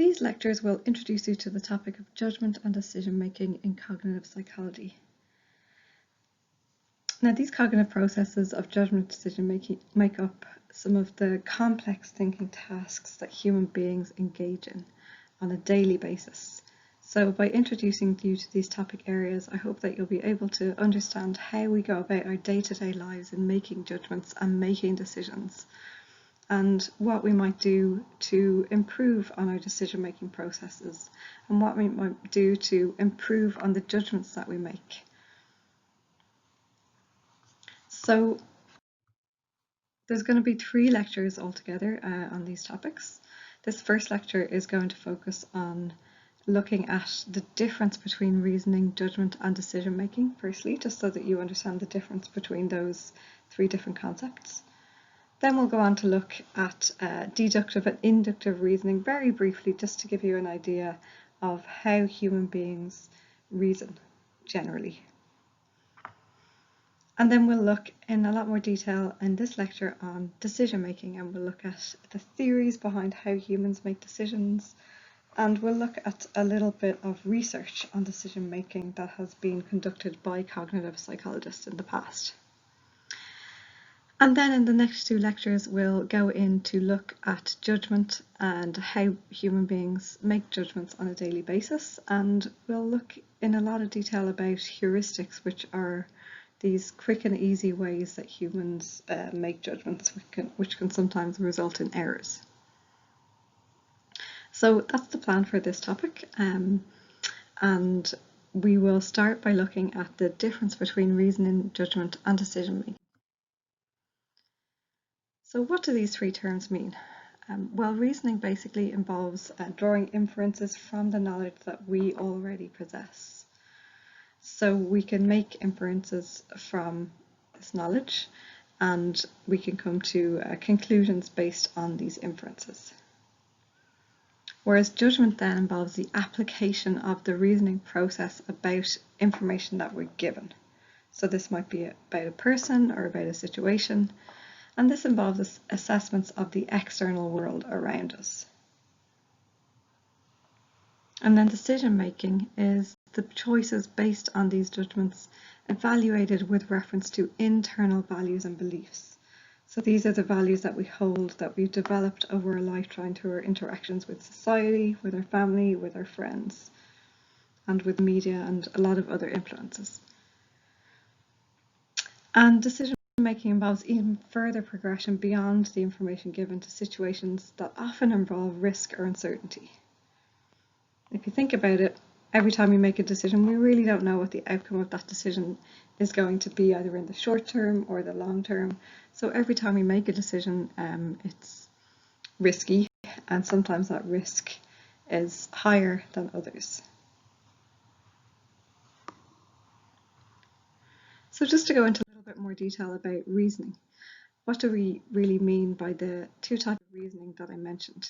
These lectures will introduce you to the topic of judgment and decision making in cognitive psychology. Now, these cognitive processes of judgment decision making make up some of the complex thinking tasks that human beings engage in on a daily basis. So by introducing you to these topic areas, I hope that you'll be able to understand how we go about our day-to-day lives in making judgments and making decisions, and what we might do to improve on our decision-making processes, and what we might do to improve on the judgments that we make. So there's going to be 3 lectures altogether on these topics. This first lecture is going to focus on looking at the difference between reasoning, judgment and decision making, firstly, just so that you understand the difference between those 3 different concepts. Then we'll go on to look at deductive and inductive reasoning very briefly, just to give you an idea of how human beings reason generally. And then we'll look in a lot more detail in this lecture on decision making, and we'll look at the theories behind how humans make decisions, and we'll look at a little bit of research on decision making that has been conducted by cognitive psychologists in the past. And then in the next 2 lectures, we'll go in to look at judgment and how human beings make judgments on a daily basis. And we'll look in a lot of detail about heuristics, which are these quick and easy ways that humans make judgments, which can sometimes result in errors. So that's the plan for this topic. And we will start by looking at the difference between reasoning, judgment and decision making. So what do these 3 terms mean? Well, reasoning basically involves drawing inferences from the knowledge that we already possess. So we can make inferences from this knowledge, and we can come to conclusions based on these inferences. Whereas judgment then involves the application of the reasoning process about information that we're given. So this might be about a person or about a situation, and this involves assessments of the external world around us. And then decision making is the choices based on these judgments evaluated with reference to internal values and beliefs. So these are the values that we hold, that we've developed over our lifetime through our interactions with society, with our family, with our friends, and with media and a lot of other influences. And decision making involves even further progression beyond the information given to situations that often involve risk or uncertainty. If you think about it, every time we make a decision, we really don't know what the outcome of that decision is going to be, either in the short term or the long term. So every time we make a decision, it's risky, and sometimes that risk is higher than others. So just to go into a little bit more detail about reasoning, what do we really mean by the 2 types of reasoning that I mentioned?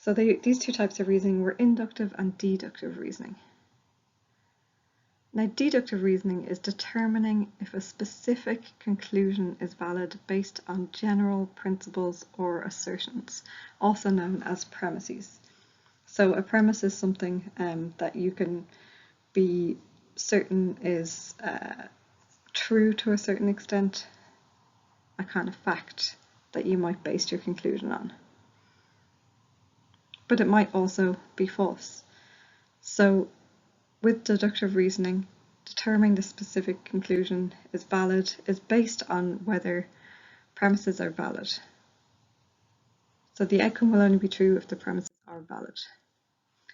So these 2 types of reasoning were inductive and deductive reasoning. Now, deductive reasoning is determining if a specific conclusion is valid based on general principles or assertions, also known as premises. So a premise is something that you can be certain is true to a certain extent, a kind of fact that you might base your conclusion on. But it might also be false. So with deductive reasoning, determining the specific conclusion is valid is based on whether premises are valid. So the outcome will only be true if the premises are valid.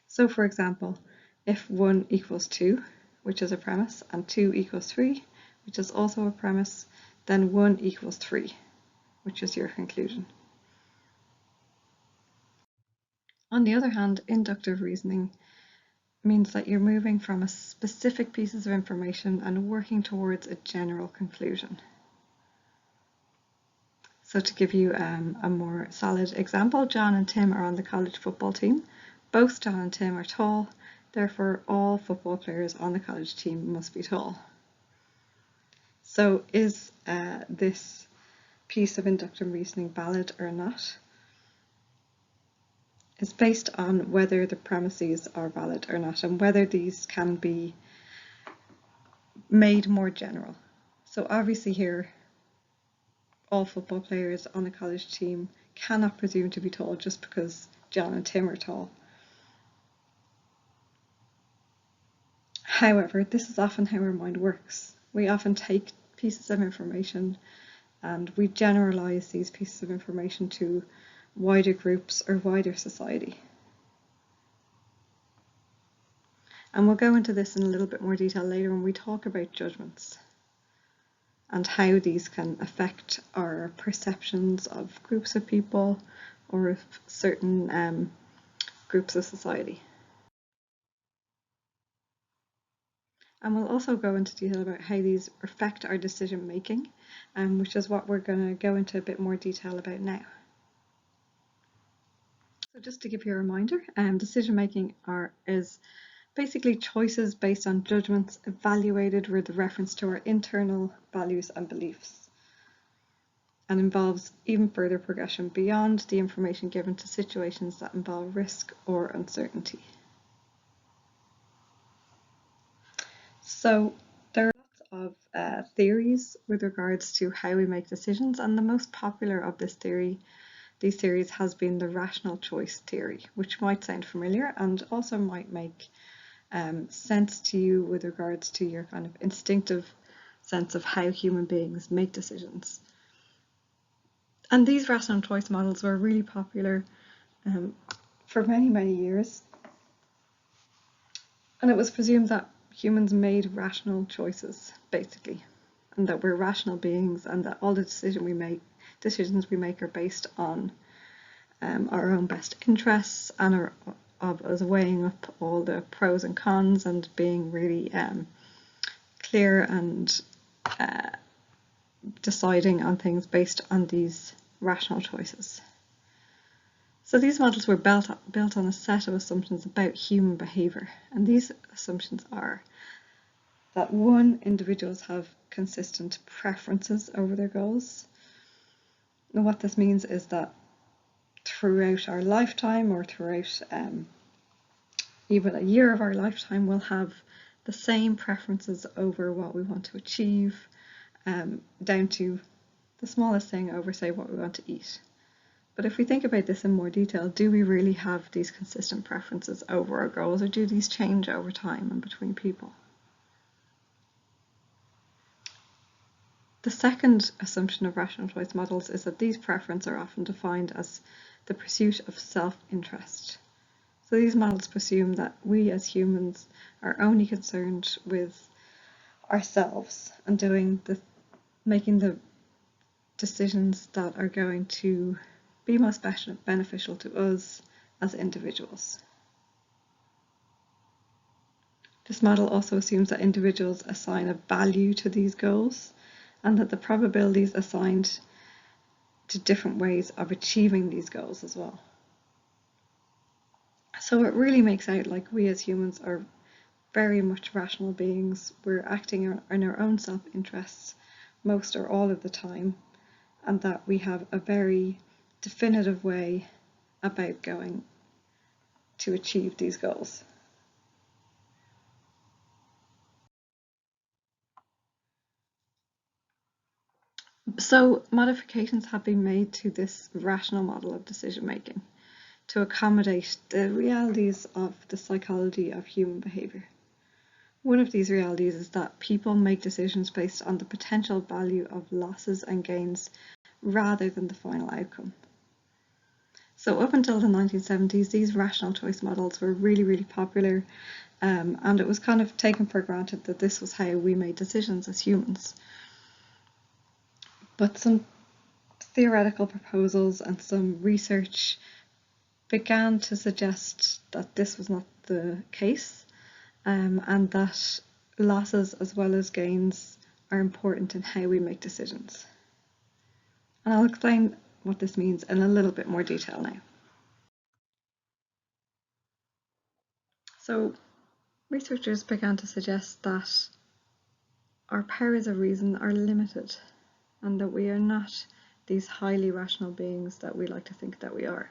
So for example, if 1 equals 2, which is a premise, and 2 equals 3, which is also a premise, then 1 equals 3, which is your conclusion. On the other hand, inductive reasoning means that you're moving from a specific pieces of information and working towards a general conclusion. So to give you a more solid example, John and Tim are on the college football team. Both John and Tim are tall, therefore all football players on the college team must be tall. So is this piece of inductive reasoning valid or not? is based on whether the premises are valid or not, and whether these can be made more general. So obviously here, all football players on the college team cannot presume to be tall just because John and Tim are tall. However, this is often how our mind works. We often take pieces of information and we generalize these pieces of information to wider groups or wider society. And we'll go into this in a little bit more detail later when we talk about judgments and how these can affect our perceptions of groups of people or of certain groups of society. And we'll also go into detail about how these affect our decision making, which is what we're going to go into a bit more detail about now. So just to give you a reminder, decision making is basically choices based on judgments evaluated with reference to our internal values and beliefs, and involves even further progression beyond the information given to situations that involve risk or uncertainty. So there are lots of theories with regards to how we make decisions, and the most popular of these theories has been the rational choice theory, which might sound familiar and also might make sense to you with regards to your kind of instinctive sense of how human beings make decisions. And these rational choice models were really popular for many, many years. And it was presumed that humans made rational choices, basically, and that we're rational beings, and that all the decisions we make are based on our own best interests and of us weighing up all the pros and cons and being really clear and deciding on things based on these rational choices. So these models were built on a set of assumptions about human behaviour, and these assumptions are that one, individuals have consistent preferences over their goals. And what this means is that throughout our lifetime, or throughout even a year of our lifetime, we'll have the same preferences over what we want to achieve, down to the smallest thing over, say, what we want to eat. But if we think about this in more detail, do we really have these consistent preferences over our goals, or do these change over time and between people? The second assumption of rational choice models is that these preferences are often defined as the pursuit of self-interest. So these models presume that we as humans are only concerned with ourselves and making the decisions that are going to be most beneficial to us as individuals. This model also assumes that individuals assign a value to these goals, and that the probabilities assigned to different ways of achieving these goals as well. So it really makes out like we as humans are very much rational beings. We're acting in our own self-interests most or all of the time, and that we have a very definitive way about going to achieve these goals. So modifications have been made to this rational model of decision making to accommodate the realities of the psychology of human behaviour. One of these realities is that people make decisions based on the potential value of losses and gains rather than the final outcome. So up until the 1970s, these rational choice models were really, really popular, and it was kind of taken for granted that this was how we made decisions as humans. But some theoretical proposals and some research began to suggest that this was not the case, and that losses as well as gains are important in how we make decisions. And I'll explain what this means in a little bit more detail now. So researchers began to suggest that our powers of reason are limited, and that we are not these highly rational beings that we like to think that we are.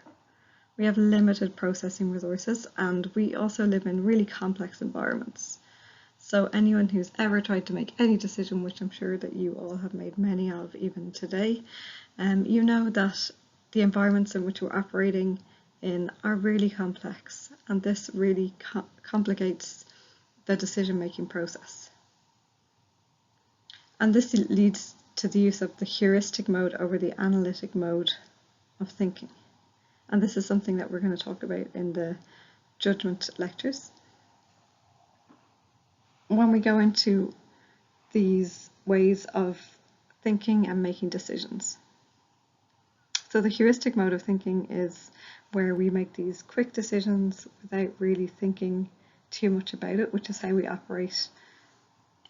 We have limited processing resources, and we also live in really complex environments. So anyone who's ever tried to make any decision, which I'm sure that you all have made many of even today, you know that the environments in which we're operating in are really complex, and this really complicates the decision-making process. And this leads to the use of the heuristic mode over the analytic mode of thinking. And this is something that we're going to talk about in the judgment lectures. When we go into these ways of thinking and making decisions. So the heuristic mode of thinking is where we make these quick decisions without really thinking too much about it, which is how we operate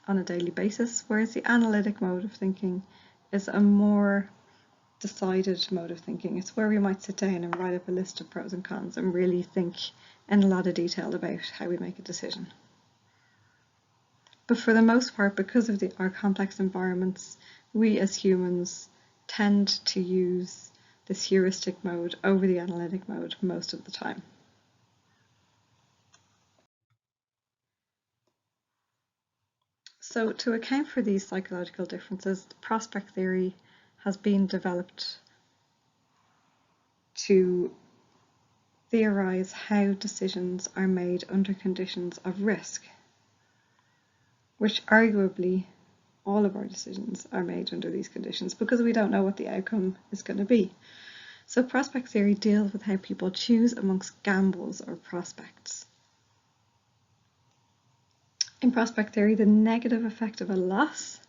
on a daily basis, whereas the analytic mode of thinking is a more decided mode of thinking. It's where we might sit down and write up a list of pros and cons and really think in a lot of detail about how we make a decision. But for the most part, because of our complex environments, we as humans tend to use this heuristic mode over the analytic mode most of the time. So to account for these psychological differences, the prospect theory has been developed to theorize how decisions are made under conditions of risk, which arguably all of our decisions are made under these conditions because we don't know what the outcome is going to be. So prospect theory deals with how people choose amongst gambles or prospects. In prospect theory, the negative effect of a loss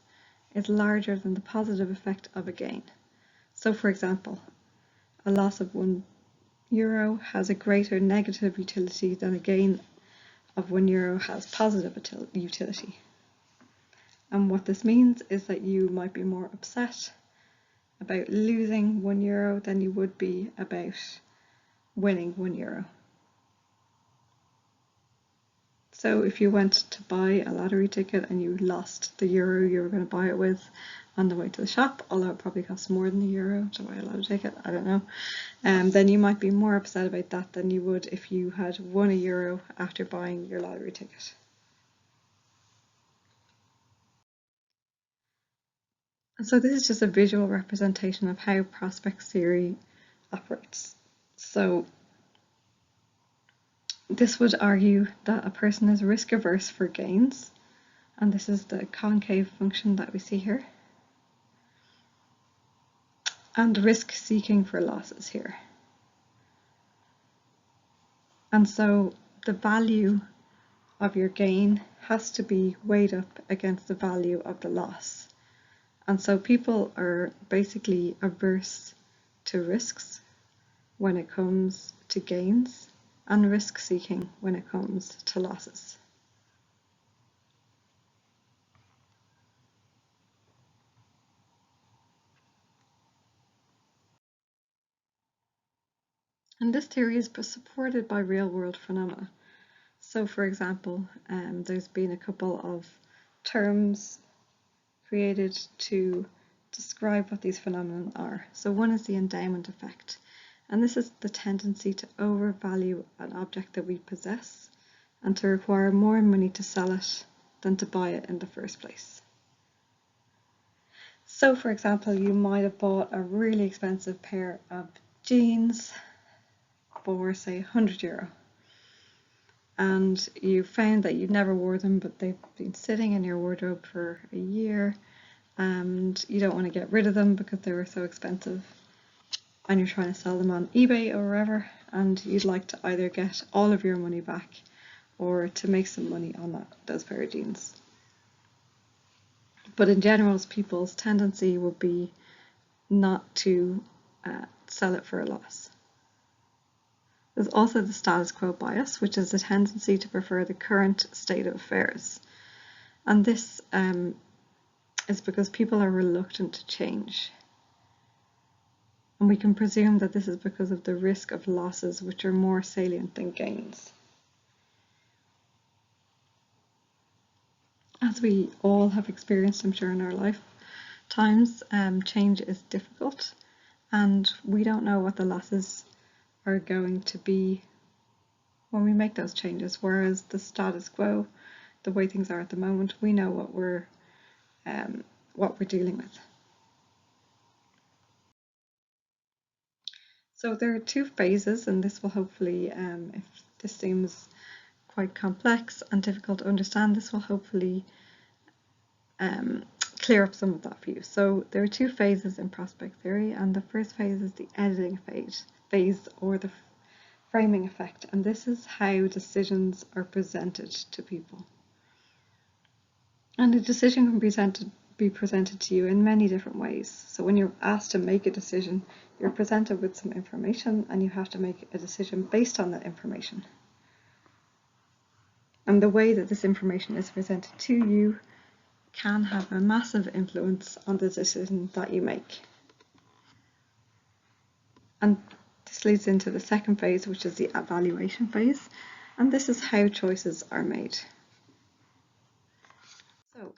is larger than the positive effect of a gain. So for example, a loss of €1 has a greater negative utility than a gain of €1 has positive utility. And what this means is that you might be more upset about losing €1 than you would be about winning €1. So if you went to buy a lottery ticket and you lost the euro you were going to buy it with on the way to the shop, although it probably costs more than €1 to buy a lottery ticket, I don't know, then you might be more upset about that than you would if you had won €1 after buying your lottery ticket. And so this is just a visual representation of how prospect theory operates. So this would argue that a person is risk averse for gains, and this is the concave function that we see here, and risk seeking for losses here. And so the value of your gain has to be weighed up against the value of the loss. And so people are basically averse to risks when it comes to gains and risk seeking when it comes to losses. And this theory is supported by real-world phenomena. So for example, there's been a couple of terms created to describe what these phenomena are. So one is the endowment effect, and this is the tendency to overvalue an object that we possess and to require more money to sell it than to buy it in the first place. So for example, you might have bought a really expensive pair of jeans for say €100, and you found that you never wore them, but they've been sitting in your wardrobe for a year and you don't want to get rid of them because they were so expensive, and you're trying to sell them on eBay or wherever, and you'd like to either get all of your money back or to make some money on those pair of jeans. But in general, people's tendency would be not to sell it for a loss. There's also the status quo bias, which is a tendency to prefer the current state of affairs. And this is because people are reluctant to change. And we can presume that this is because of the risk of losses, which are more salient than gains. As we all have experienced, I'm sure, in our lifetimes, change is difficult, and we don't know what the losses are going to be when we make those changes, whereas the status quo, the way things are at the moment, we know what we're dealing with. So there are two phases, and this will hopefully, if this seems quite complex and difficult to understand, this will hopefully clear up some of that for you. So there are two phases in prospect theory, and the first phase is the editing phase or the framing effect, and this is how decisions are presented to people. And a decision can be presented to you in many different ways. So when you're asked to make a decision, you're presented with some information and you have to make a decision based on that information. And the way that this information is presented to you can have a massive influence on the decision that you make. And this leads into the second phase, which is the evaluation phase, and this is how choices are made. So,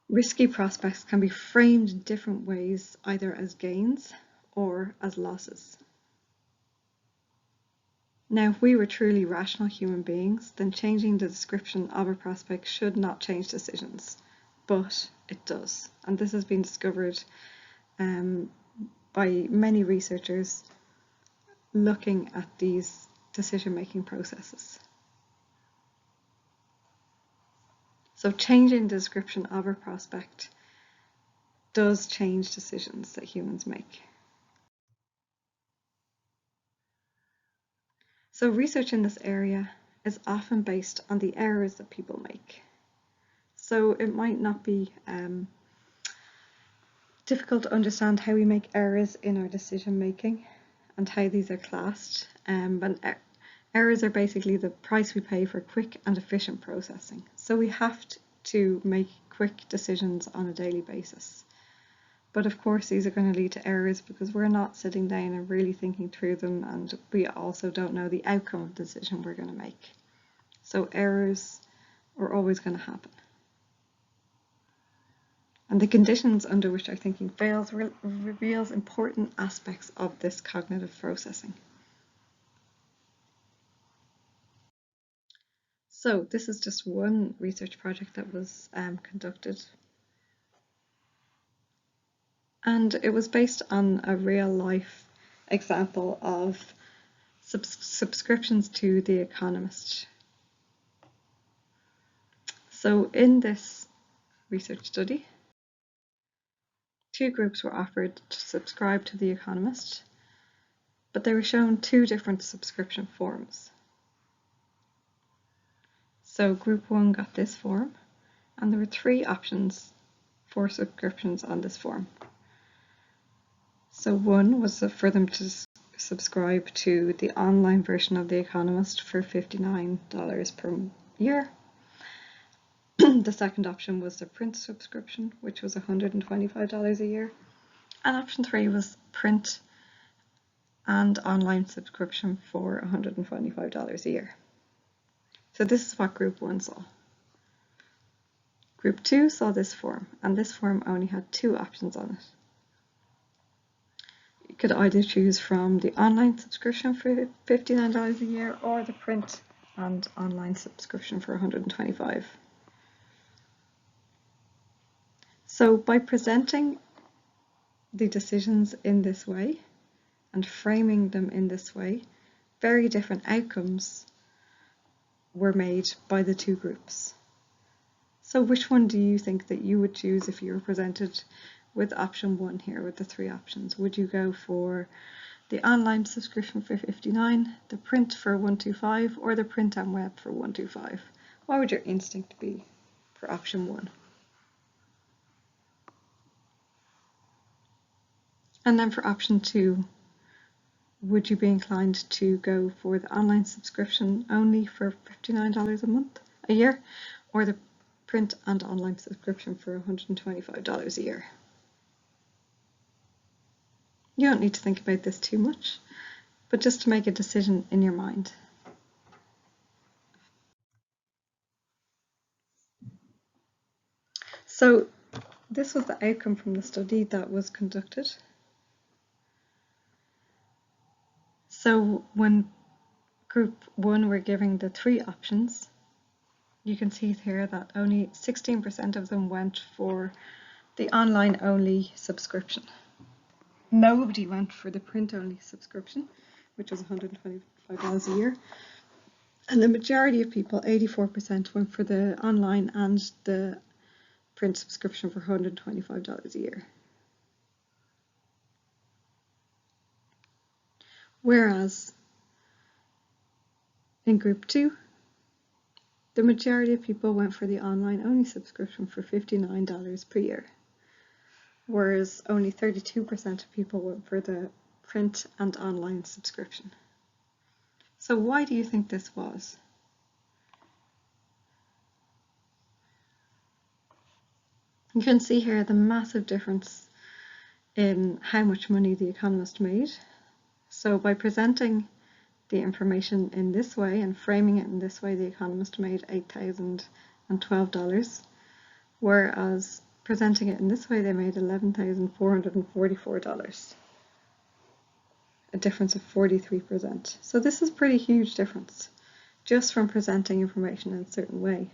risky prospects can be framed in different ways, either as gains or as losses. Now, if we were truly rational human beings, then changing the description of a prospect should not change decisions, but it does. And this has been discovered by many researchers looking at these decision-making processes. So changing the description of a prospect does change decisions that humans make. So research in this area is often based on the errors that people make. So it might not be difficult to understand how we make errors in our decision making and how these are classed. But errors are basically the price we pay for quick and efficient processing. So we have to make quick decisions on a daily basis. But of course, these are going to lead to errors because we're not sitting down and really thinking through them, and we also don't know the outcome of the decision we're going to make. So errors are always going to happen. And the conditions under which our thinking fails reveals important aspects of this cognitive processing. So this is just one research project that was conducted. And it was based on a real life example of subscriptions to The Economist. So in this research study, two groups were offered to subscribe to The Economist, but they were shown two different subscription forms. So group one got this form, and there were three options for subscriptions on this form. So one was for them to subscribe to the online version of The Economist for $59 per year. The second option was the print subscription, which was $125 a year. And option three was print and online subscription for $125 a year. So this is what group one saw. Group two saw this form, and this form only had two options on it. You could either choose from the online subscription for $59 a year or the print and online subscription for $125. So by presenting the decisions in this way and framing them in this way, very different outcomes were made by the two groups. So which one do you think that you would choose if you were presented with option one here with the three options? Would you go for the online subscription for $59, the print for $125, or the print and web for $125? What would your instinct be for option one? And then for option two, would you be inclined to go for the online subscription only for $59 a year, or the print and online subscription for $125 a year? You don't need to think about this too much, but just to make a decision in your mind. So this was the outcome from the study that was conducted. So when group 1 were giving the 3 options, you can see here that only 16% of them went for the online-only subscription. Nobody went for the print-only subscription, which was $125 a year. And the majority of people, 84%, went for the online and the print subscription for $125 a year. Whereas in group 2, the majority of people went for the online-only subscription for $59 per year, whereas only 32% of people went for the print and online subscription. So why do you think this was? You can see here the massive difference in how much money The Economist made. So by presenting the information in this way and framing it in this way, The Economist made $8,012, whereas presenting it in this way, they made $11,444, a difference of 43%. So this is a pretty huge difference just from presenting information in a certain way.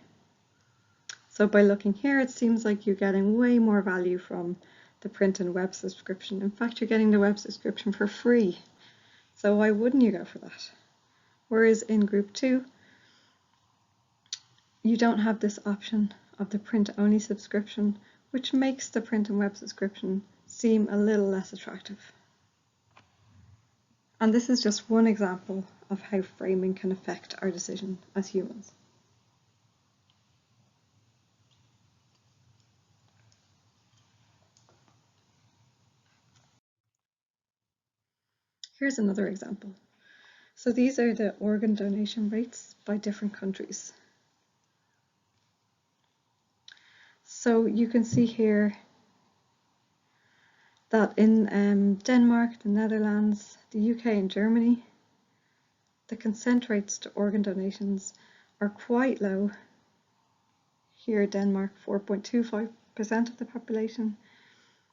So by looking here, it seems like you're getting way more value from the print and web subscription. In fact, you're getting the web subscription for free. So why wouldn't you go for that? Whereas in group 2, you don't have this option of the print-only subscription, which makes the print and web subscription seem a little less attractive. And this is just one example of how framing can affect our decision as humans. Here's another example. So these are the organ donation rates by different countries. So you can see here that in Denmark, the Netherlands, the UK and Germany, the consent rates to organ donations are quite low. Here Denmark 4.25% of the population,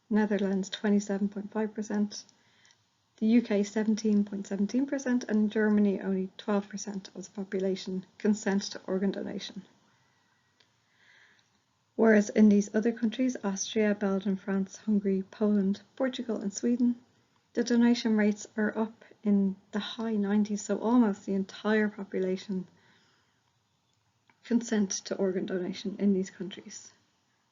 Netherlands 27.5%, the UK 17.17%, and Germany only 12% of the population consent to organ donation. Whereas in these other countries, Austria, Belgium, France, Hungary, Poland, Portugal and Sweden, the donation rates are up in the high 90s, so almost the entire population consent to organ donation in these countries,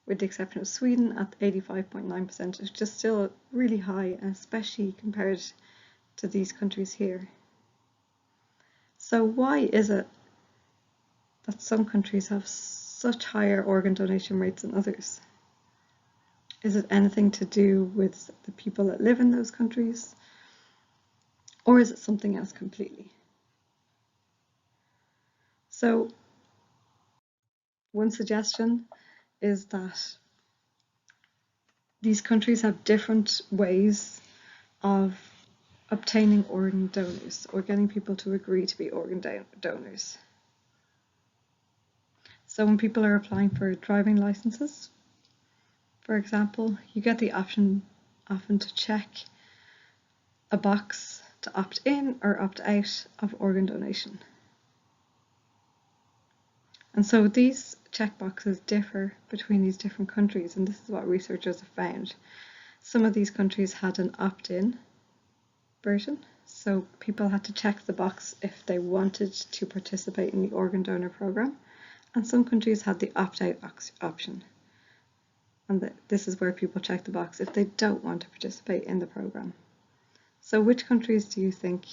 with the exception of Sweden at 85.9%, which is still really high, especially compared to these countries here. So why is it that some countries have such higher organ donation rates than others? Is it anything to do with the people that live in those countries? Or is it something else completely? So one suggestion is that these countries have different ways of obtaining organ donors or getting people to agree to be organ donors. So when people are applying for driving licenses, for example, you get the option often to check a box to opt in or opt out of organ donation. And so these checkboxes differ between these different countries, and this is what researchers have found. Some of these countries had an opt-in version, so people had to check the box if they wanted to participate in the organ donor program, and some countries had the opt-out option. And this is where people check the box if they don't want to participate in the program. So which countries do you think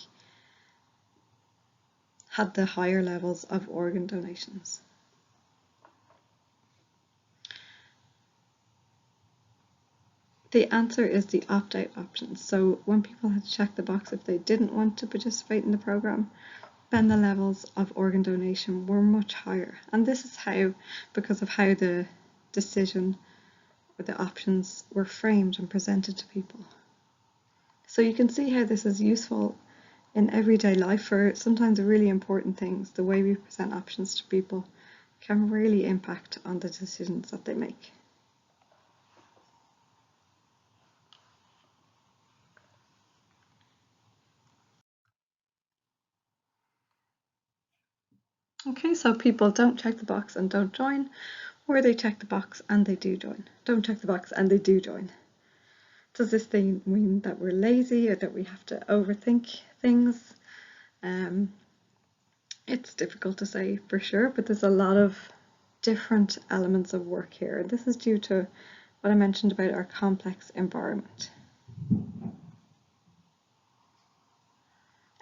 had the higher levels of organ donations? The answer is the opt-out option. So when people had to check the box if they didn't want to participate in the program, then the levels of organ donation were much higher. And this is because of how the decision or the options were framed and presented to people. So you can see how this is useful in everyday life for sometimes really important things. The way we present options to people can really impact on the decisions that they make. Okay, so people don't check the box and don't join, or they check the box and they do join. Don't check the box and they do join. Does this thing mean that we're lazy or that we have to overthink things? It's difficult to say for sure, but there's a lot of different elements of work here. This is due to what I mentioned about our complex environment.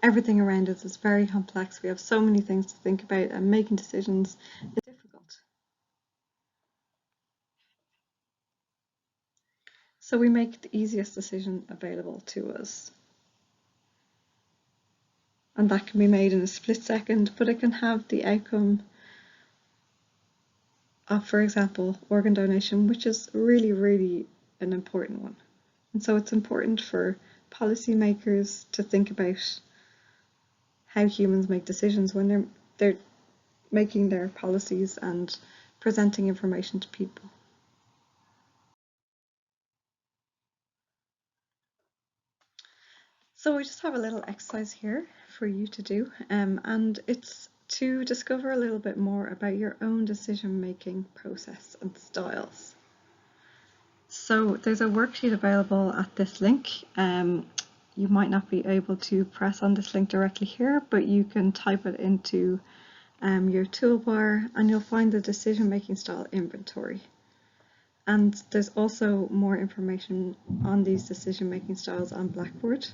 Everything around us is very complex. We have so many things to think about, and making decisions is difficult. So we make the easiest decision available to us. And that can be made in a split second, but it can have the outcome of, for example, organ donation, which is really, really an important one. And so it's important for policymakers to think about how humans make decisions when they're making their policies and presenting information to people. So we just have a little exercise here for you to do, and it's to discover a little bit more about your own decision-making process and styles. So there's a worksheet available at this link. You might not be able to press on this link directly here, but you can type it into your toolbar and you'll find the decision-making style inventory. And there's also more information on these decision-making styles on Blackboard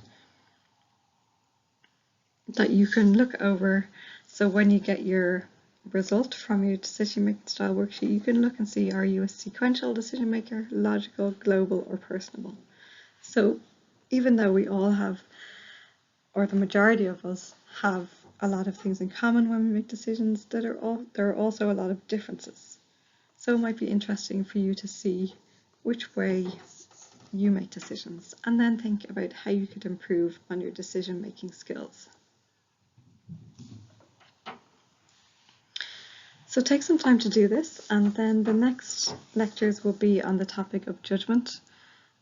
that you can look over. So when you get your result from your decision-making style worksheet, you can look and see, are you a sequential decision maker, logical, global, or personable? So even though we all have, or the majority of us have a lot of things in common when we make decisions, there are also a lot of differences. So it might be interesting for you to see which way you make decisions, and then think about how you could improve on your decision-making skills. So take some time to do this, and then the next lectures will be on the topic of judgment,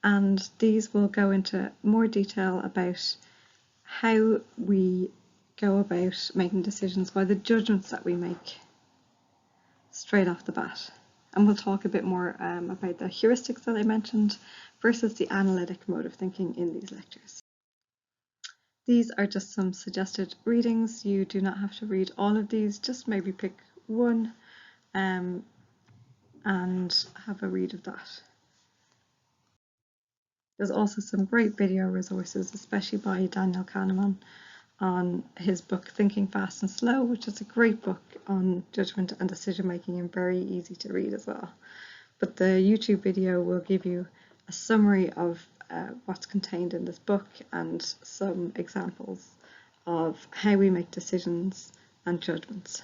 and these will go into more detail about how we go about making decisions by the judgments that we make straight off the bat. And we'll talk a bit more about the heuristics that I mentioned versus the analytic mode of thinking in these lectures. These are just some suggested readings. You do not have to read all of these, just maybe pick one and have a read of that. There's also some great video resources, especially by Daniel Kahneman, on his book Thinking Fast and Slow, which is a great book on judgment and decision making and very easy to read as well. But the YouTube video will give you a summary of what's contained in this book and some examples of how we make decisions and judgments.